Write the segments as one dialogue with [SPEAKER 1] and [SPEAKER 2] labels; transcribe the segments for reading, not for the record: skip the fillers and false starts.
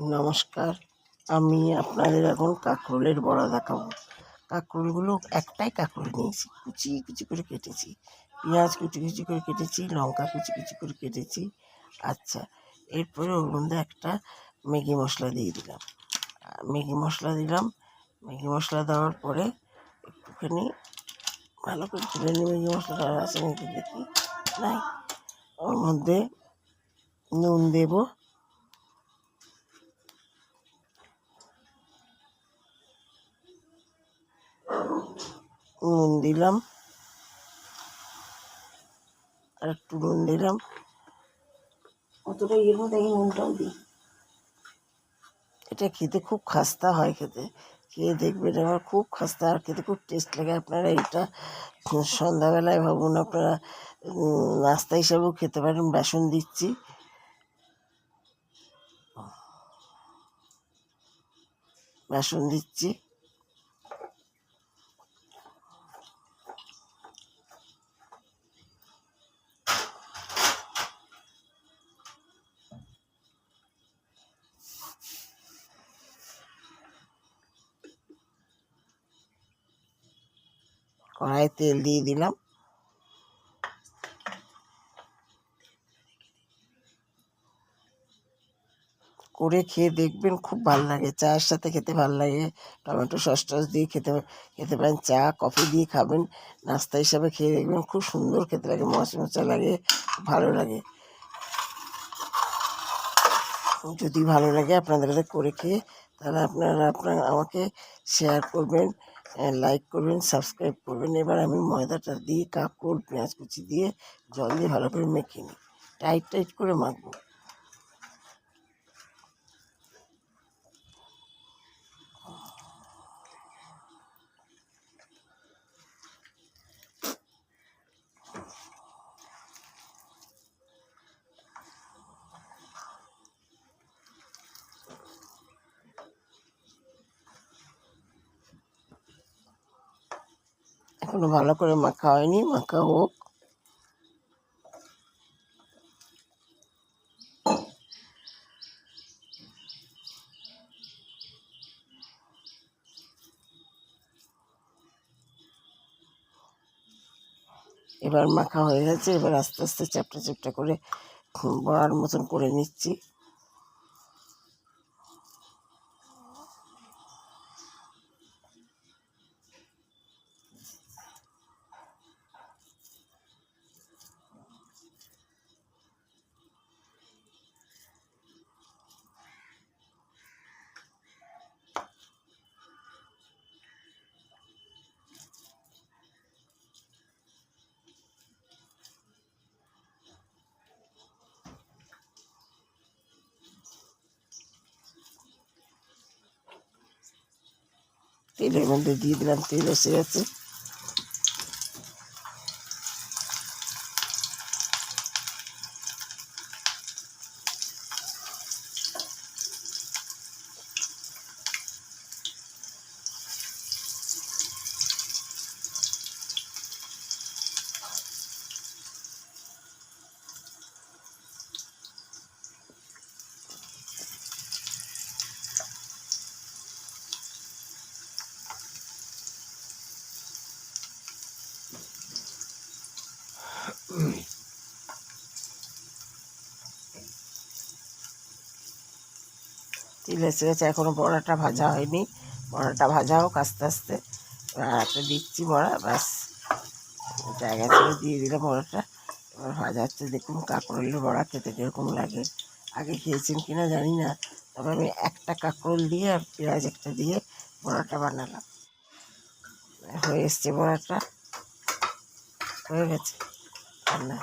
[SPEAKER 1] নমস্কার, আমি আপনাদের এখন কাঁকরোলের বড়া দেখাবো। কাঁকরোলগুলো একটাই কাঁকরোল নিয়েছি, কুচি কুচি করে কেটেছি, পেঁয়াজ কুচি কুচি করে কেটেছি, লঙ্কা কুচি কুচি করে কেটেছি। আচ্ছা, এরপরে ওর মধ্যে একটা ম্যাগি মশলা দিয়ে দিলাম। ম্যাগি মশলা দেওয়ার পরে একটুখানি ভালো করে তুলে নিই। ম্যাগি মশলাটা আছে নাকি দেখি, নাই। ওর মধ্যে নুন দেবো, নুন দিলাম, আর একটু নুন দিলাম, অতটা এর মধ্যে নুনটাও দিই। এটা খেতে খুব খাস্তা হয়, খেয়ে দেখবেন, আমার খুব খাস্তা আর খেতে খুব টেস্ট লাগে। আপনারা এটা সন্ধ্যাবেলায় ভাবুন, আপনারা নাস্তা হিসাবেও খেতে পারেন। বেসন দিচ্ছি, কড়াইয়ে তেল দিয়ে দিলাম। করে খেয়ে দেখবেন, খুব ভালো লাগে। চায়ের সাথে খেতে ভালো লাগে, টমেটো সস টস দিয়ে খেতে পারেন, চা কফি দিয়ে খাবেন, নাস্তা হিসাবে খেয়ে দেখবেন, খুব সুন্দর খেতে লাগে, মচমচা লাগে, ভালো লাগে। যদি ভালো লাগে আপনাদের করে খেয়ে, তাহলে আপনারা আমাকে শেয়ার করবেন, লাইক করবেন, সাবস্ক্রাইব করবেন। এবার আমি ময়দাটা দিয়ে কাঁকরোল পেঁয়াজ কুচি দিয়ে জল দিয়ে ভালো করে মেখে নিই, টাইট করে মাখবো। এখনো ভালো করে মাখা হয়নি, মাখা হোক। এবার মাখা হয়ে গেছে, এবার আস্তে আস্তে চ্যাপটা চ্যাপটা করে বড়ার মতন করে নিচ্ছি। তেলের মধ্যে দিয়ে দিলাম, তেল এসে গেছে। তেল এসে গেছে, এখনো বড়াটা ভাজা হয়নি, বড়াটা ভাজা হোক আস্তে আস্তে। আর একটা দিচ্ছি বড়া, ব্যাস জায়গা ছেড়ে দিয়ে দিলাম বড়াটা। এবার ভাজা হচ্ছে, দেখুন কাঁকরোলের বড়া খেতে কীরকম লাগে। আগে খেয়েছেন কিনা জানি না, তবে আমি একটা কাঁকরোল দিয়ে আর পেঁয়াজ একটা দিয়ে বড়াটা বানালাম। হয়ে এসছে বড়াটা, হয়ে গেছে রান্না,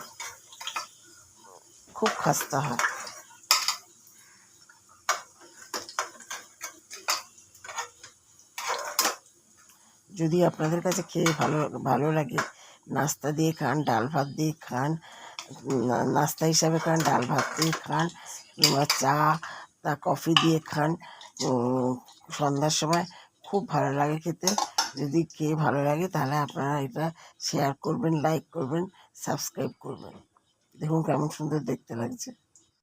[SPEAKER 1] খুব খাস্তা হয়। যদি আপনাদের কাছে খেয়ে ভালো লাগে, নাস্তা দিয়ে খান, ডাল ভাত দিয়ে খান, নাস্তা হিসাবে খান, ডাল ভাত দিয়ে খান, কিংবা চা কফি দিয়ে খান, সন্ধ্যার সময় খুব ভালো লাগে খেতে। যদি খেয়ে ভালো লাগে তাহলে আপনারা এটা শেয়ার করবেন, লাইক করবেন, সাবস্ক্রাইব করবেন। দেখুন কেমন সুন্দর দেখতে লাগছে।